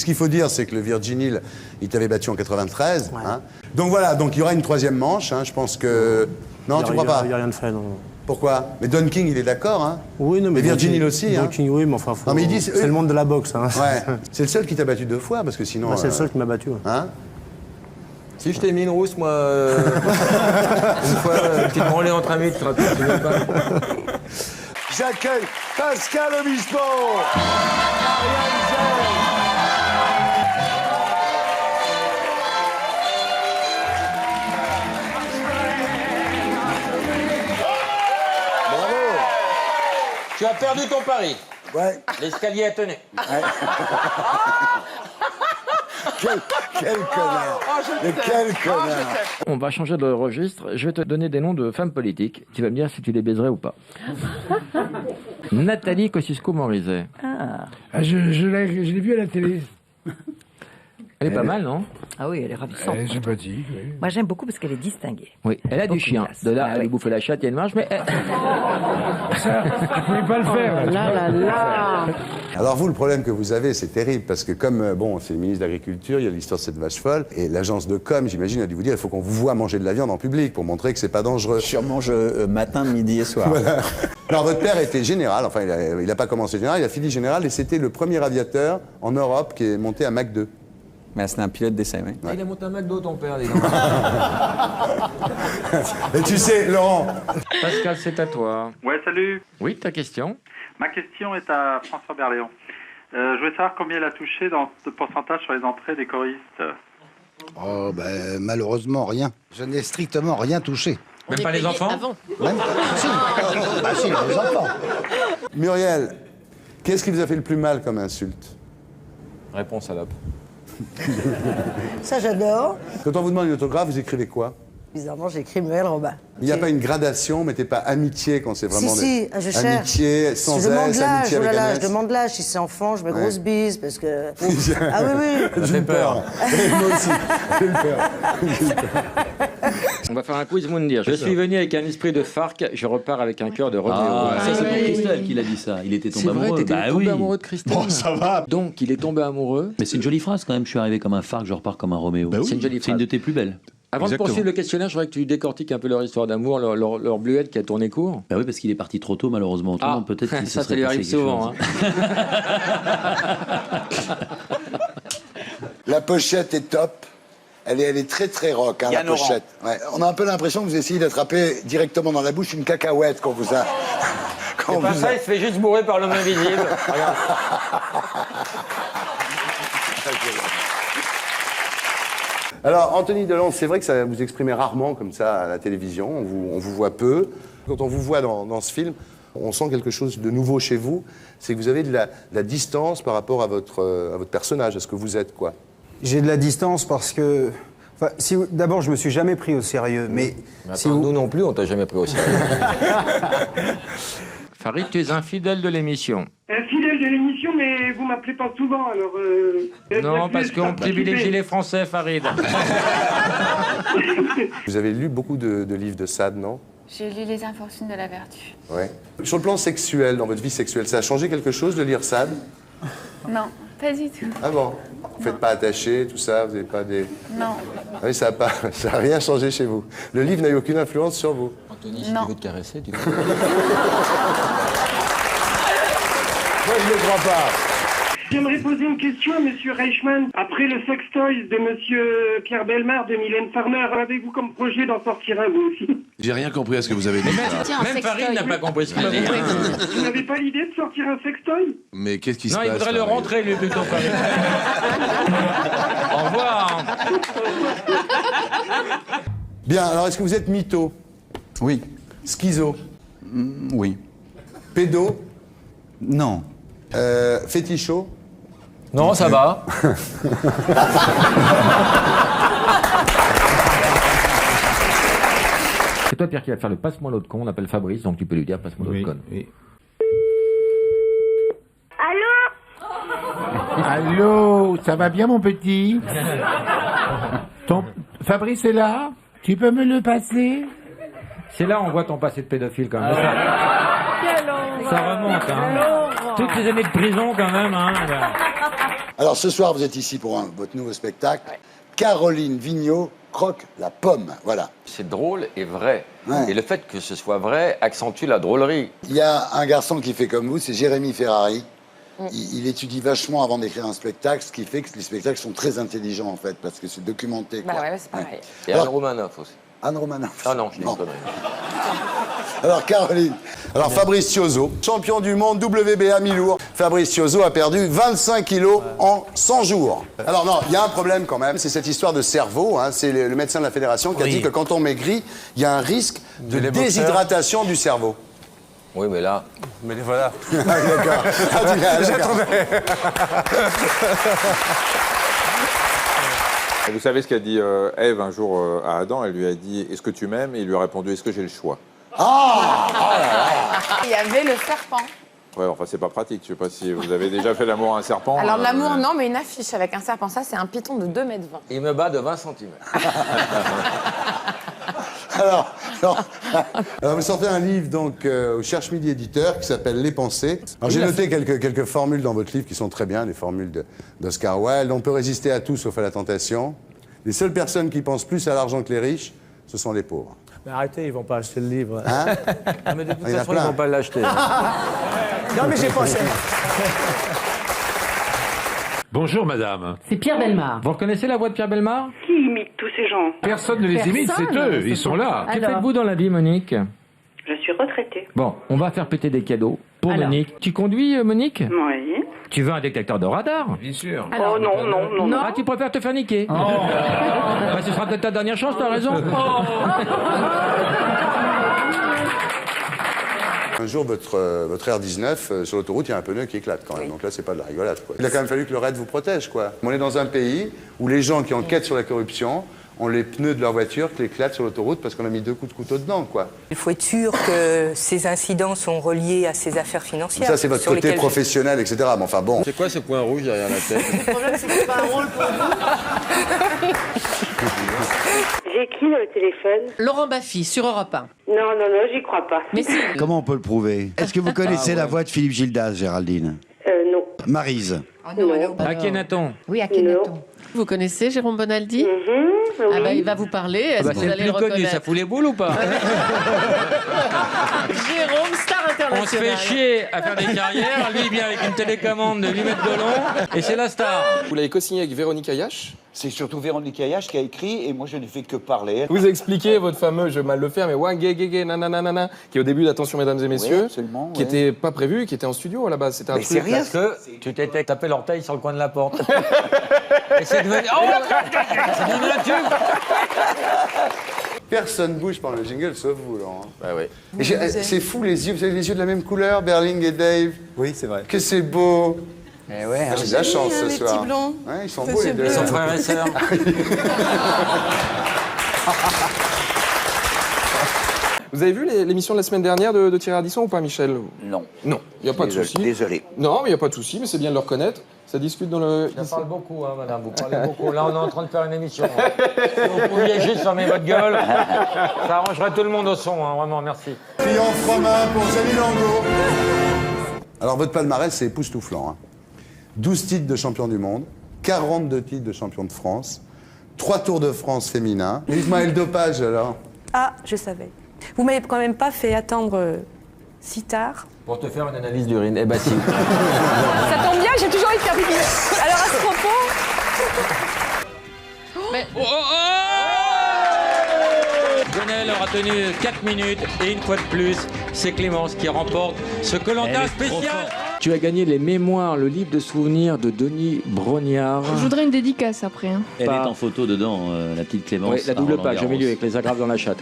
Ce qu'il faut dire, c'est que le Virgin Hill, il t'avait battu en 93. Ouais. Hein. Donc voilà, donc il y aura une troisième manche. Hein, je pense que... Non, tu crois pas? Il n'y a rien de fait, non. Pourquoi? Mais Don King, il est d'accord, hein? Oui, non, mais... Et Virgin Hill aussi, Don hein? King, oui, mais enfin... Non, mais ils disent... C'est le monde de la boxe, hein. Ouais. C'est le seul qui t'a battu 2 fois, parce que sinon... Ouais, c'est le seul qui m'a battu. Ouais. Hein? Si je t'ai mis une rousse, moi, une fois, petite branlée entre amis, tu te rappelles, tu veux pas. J'accueille Pascal Obispo, Ariane Zell. Bravo. Tu as perdu ton pari. Ouais. L'escalier a tenu. Quel connard. Mais quel connard. On va changer de registre. Je vais te donner des noms de femmes politiques. Tu vas me dire si tu les baiserais ou pas. Nathalie Kosciusko-Morizet. Je l'ai vue à la télé. Elle est pas mal, non? Ah oui, elle est ravissante. Elle est sympathique, oui. Moi, j'aime beaucoup parce qu'elle est distinguée. Oui, elle a du Beaucoup chien. classe. De là, Ah elle oui. bouffe la chatte, il y a une marge, mais... Ça, tu pouvais pas le faire. Là, Alors vous, le problème que vous avez, c'est terrible, parce que comme, bon, c'est le ministre de l'Agriculture, il y a l'histoire de cette vache folle, et l'agence de com, j'imagine, a dû vous dire, il faut qu'on vous voit manger de la viande en public pour montrer que c'est pas dangereux. Je mange matin, midi et soir. Voilà. Alors votre père était général, enfin il a pas commencé général, il a fini général, et c'était le premier aviateur en Europe qui est monté à Mach 2. Mais c'est un pilote d'essai, oui. Ah, il a monté un McDo, ton père, dis donc. Et tu sais, Laurent, Pascal, c'est à toi. Ouais, salut. Oui, ta question? Ma question est à François Berléand. Je voulais savoir combien il a touché de pourcentage sur les entrées des choristes. Oh, ben, malheureusement, rien. Je n'ai strictement rien touché. Même pas les enfants? Même... si. Bah, si, les enfants. Muriel, qu'est-ce qui vous a fait le plus mal comme insulte? Réponse salope. Ça, j'adore. Quand on vous demande une autographe, vous écrivez quoi? Bizarrement, j'ai écrit Muriel Robin. Il n'y a pas une gradation, mettez pas amitié quand c'est vraiment... Si, je cherche. Amitié sans Je demande S, l'âge, amitié oh là avec un là, S. je demande l'âge. Si c'est enfant, je mets Ouais. grosse bise, parce que... Ah oui, oui. J'ai eu peur. Et moi aussi, j'ai eu peur. On va faire un quiz Moundir. Je suis venu avec un esprit de Farc, je repars avec un cœur de Roméo. Ah, ça c'est pour Christelle qu'il a dit ça. Il était C'est tombé vrai, amoureux. t'étais Bah tombé oui. amoureux de Christelle. Bon, ça va. Donc, il est tombé amoureux. Mais c'est une jolie phrase quand même. Je suis arrivé comme un Farc, je repars comme un Roméo. C'est une jolie C'est une phrase. de tes plus belles. Avant de poursuivre le questionnaire, je voudrais que tu décortiques un peu leur histoire d'amour, leur bluette qui a tourné court. Bah oui, parce qu'il est parti trop tôt malheureusement. Autrement, peut-être qu'il se ça serait lui passé arrive quelque souvent. chose. La pochette est top. Elle est très très rock, hein, la Yann Oran. pochette. Ouais. On a un peu l'impression que vous essayez d'attraper directement dans la bouche une cacahuète quand vous a... quand C'est pas vous ça, a- il se fait juste bourrer par l'homme invisible. Regarde. Alors, Anthony Delon, c'est vrai que ça vous exprimez rarement comme ça à la télévision, on vous voit peu. Quand on vous voit dans ce film, on sent quelque chose de nouveau chez vous, c'est que vous avez de la distance par rapport à votre personnage, à ce que vous êtes, quoi. J'ai de la distance parce que... Enfin, d'abord, je me suis jamais pris au sérieux, mais... Attends, nous non plus, on t'a jamais pris au sérieux. Farid, tu es un fidèle de l'émission. Fidèle de l'émission, mais vous m'appelez pas souvent, alors... Non, parce qu'on privilégie les Français, Farid. Vous avez lu beaucoup de livres de Sade, non? J'ai lu Les Infortunes de la Vertu. Ouais. Sur le plan sexuel, dans votre vie sexuelle, ça a changé quelque chose de lire Sade? Non, pas du tout. Ah bon? Vous faites pas attacher, tout ça, vous n'avez pas des... Non. Ah oui, ça a rien changé chez vous. Le livre n'a eu aucune influence sur vous. Anthony, si Non. tu veux te caresser, tu peux. Moi, je ne crois pas. J'aimerais poser une question à Monsieur Reichmann. Après le sextoy de Monsieur Pierre Bellemare, de Mylène Farmer, avez-vous comme projet d'en sortir un, vous aussi? J'ai rien compris à ce que vous avez dit. Même Farid n'a pas compris ce qu'il a dit. Vous n'avez pas l'idée de sortir un sextoy? Mais qu'est-ce qui se Non, passe il voudrait le Farid rentrer, lui, plutôt, Farid. Au revoir. Bien, alors est-ce que vous êtes mytho? Oui. Schizo? Oui. Pédo? Non. Féticho? Non, ça va. C'est toi, Pierre, qui va faire le passe-moi l'autre con. On appelle Fabrice, donc tu peux lui dire passe-moi l'autre con. Allô, ça va bien mon petit? Fabrice est là? Tu peux me le passer? C'est là on voit ton passé de pédophile, quand même. Ça remonte, hein. Toutes ces années de prison, quand même, hein. Alors ce soir, vous êtes ici pour votre nouveau spectacle. Caroline Vigneault croque la pomme. Voilà. C'est drôle et vrai. Ouais. Et le fait que ce soit vrai accentue la drôlerie. Il y a un garçon qui fait comme vous, c'est Jérémy Ferrari. Il étudie vachement avant d'écrire un spectacle, ce qui fait que les spectacles sont très intelligents en fait, parce que c'est documenté. Bah quoi. ouais, c'est pareil. Et Anne Romanoff aussi. Anne Romanoff. Ah non, je dis une connerie. Alors Caroline. Alors Fabrice Thiozo, champion du monde WBA mi-lourd. Fabrice Thiozo a perdu 25 kilos en 100 jours. Alors non, il y a un problème quand même, c'est cette histoire de cerveau. Hein. C'est le médecin de la fédération qui a dit que quand on maigrit, il y a un risque de déshydratation du cerveau. Oui, mais là... Mais voilà. D'accord. Vous savez ce qu'a dit Ève un jour à Adam? Elle lui a dit « Est-ce que tu m'aimes ?» Et il lui a répondu « Est-ce que j'ai le choix ?» Il y avait le serpent. Ouais, enfin, c'est pas pratique. Je sais pas si vous avez déjà fait l'amour à un serpent. Alors de l'amour, non, mais une affiche avec un serpent, ça c'est un python de 2,20 m. Il me bat de 20 cm. Alors, vous sortez un livre donc au Cherche Midi éditeur qui s'appelle Les Pensées. Alors j'ai noté quelques formules dans votre livre qui sont très bien, les formules d'Oscar Wilde. On peut résister à tout sauf à la tentation. Les seules personnes qui pensent plus à l'argent que les riches, ce sont les pauvres. Mais arrêtez, ils vont pas acheter le livre. Hein? Ah, mais de toute Il y en a façon, ils plein. vont pas l'acheter. Non, mais j'ai pensé. Bonjour madame. C'est Pierre Bellemare. Vous reconnaissez la voix de Pierre Bellemare? Qui imite tous ces gens? Personne ne les imite, c'est eux, ils sont là. Que faites-vous dans la vie, Monique? Je suis retraitée. Bon, on va faire péter des cadeaux pour Alors. Monique. Tu conduis, Monique? Oui. Tu veux un détecteur de radar? Bien sûr. Oh non. Ah, tu préfères te faire niquer? Bah, ce sera peut-être ta dernière chance, t'as raison. Un jour, votre R19, sur l'autoroute, il y a un pneu qui éclate quand même. Donc là, c'est pas de la rigolade, quoi. Il a quand même fallu que le RAID vous protège, quoi. On est dans un pays où les gens qui enquêtent sur la corruption ont les pneus de leur voiture qui éclatent sur l'autoroute parce qu'on a mis 2 coups de couteau dedans, quoi. Il faut être sûr que ces incidents sont reliés à ces affaires financières. Ça, c'est votre côté professionnel, etc. Mais enfin, bon. C'est quoi ce point rouge derrière la tête? Le problème, c'est que c'est pas un rôle pour vous. J'ai qui le téléphone? Laurent Baffy, sur Europe 1. Non, j'y crois pas. Mais si. Comment on peut le prouver? Est-ce que vous connaissez la voix de Philippe Gildas, Géraldine? Non. Maryse. Akhenaton. Oui, Akhenaton. Vous connaissez Jérôme Bonaldi? Ah bah il va vous parler. Est-ce que vous C'est le allez plus le connu, reconnaître? ça fout les boules ou pas? Jérôme, star international. On se fait chier à faire des carrières, lui il vient avec une télécommande de 8 mètres de long, et c'est la star. Vous l'avez co-signé avec Véronique Ayache? C'est surtout Véronique Ayache qui a écrit et moi je ne fais que parler. Vous expliquez votre fameux, je vais mal le faire, mais ouais, gay, nanana, qui est au début d'Attention Mesdames et Messieurs, Oui, absolument, qui était pas prévu, qui était en studio à la base. C'était un Mais truc. c'est rien. Parce que tu t'étais tapé l'orteil sur le coin de la porte. Et c'est devenu... Oh, c'est devenu un tube. Personne bouge pendant le jingle sauf vous, Laurent. Bah oui. Et c'est fou, les yeux. Vous avez les yeux de la même couleur, Berling et Dave. Oui, c'est vrai. Que c'est beau. Eh ouais, J'ai de la chance ce les soir. petits blonds. Ouais, ils sont beaux les deux. Ils sont frères et sœurs. Vous avez vu l'émission de la semaine dernière de Thierry Ardisson ou pas, Michel? Non. Non, il n'y a pas de souci. Désolé. Non, mais il n'y a pas de souci, mais c'est bien de le reconnaître. Ça discute dans le... Ça parle beaucoup, hein, madame, vous parlez beaucoup. Là, on est en train de faire une émission. Si vous pouviez juste fermer votre gueule, ça arrangerait tout le monde au son, hein, vraiment, merci. Triomphe Froment pour Jenny Lango. Alors, votre palmarès, c'est époustouflant. Hein. 12 titres de champion du monde, 42 titres de champion de France, 3 Tours de France féminins. Dites-moi, et le dopage, alors? Ah, je savais. Vous m'avez quand même pas fait attendre si tard. Pour te faire une analyse d'urine, eh ben si. Ça tombe bien, j'ai toujours envie de faire pipi. Alors à ce propos... Mais... Gonel aura tenu 4 minutes et une fois de plus, c'est Clémence qui remporte ce Koh-Lanta spécial. Tu as gagné les mémoires, le livre de souvenirs de Denis Brognard. Je voudrais une dédicace après. Hein. Elle est en photo dedans, la petite Clémence. Oui, la à double Roland page au Garros. milieu avec les agrafes dans la chatte.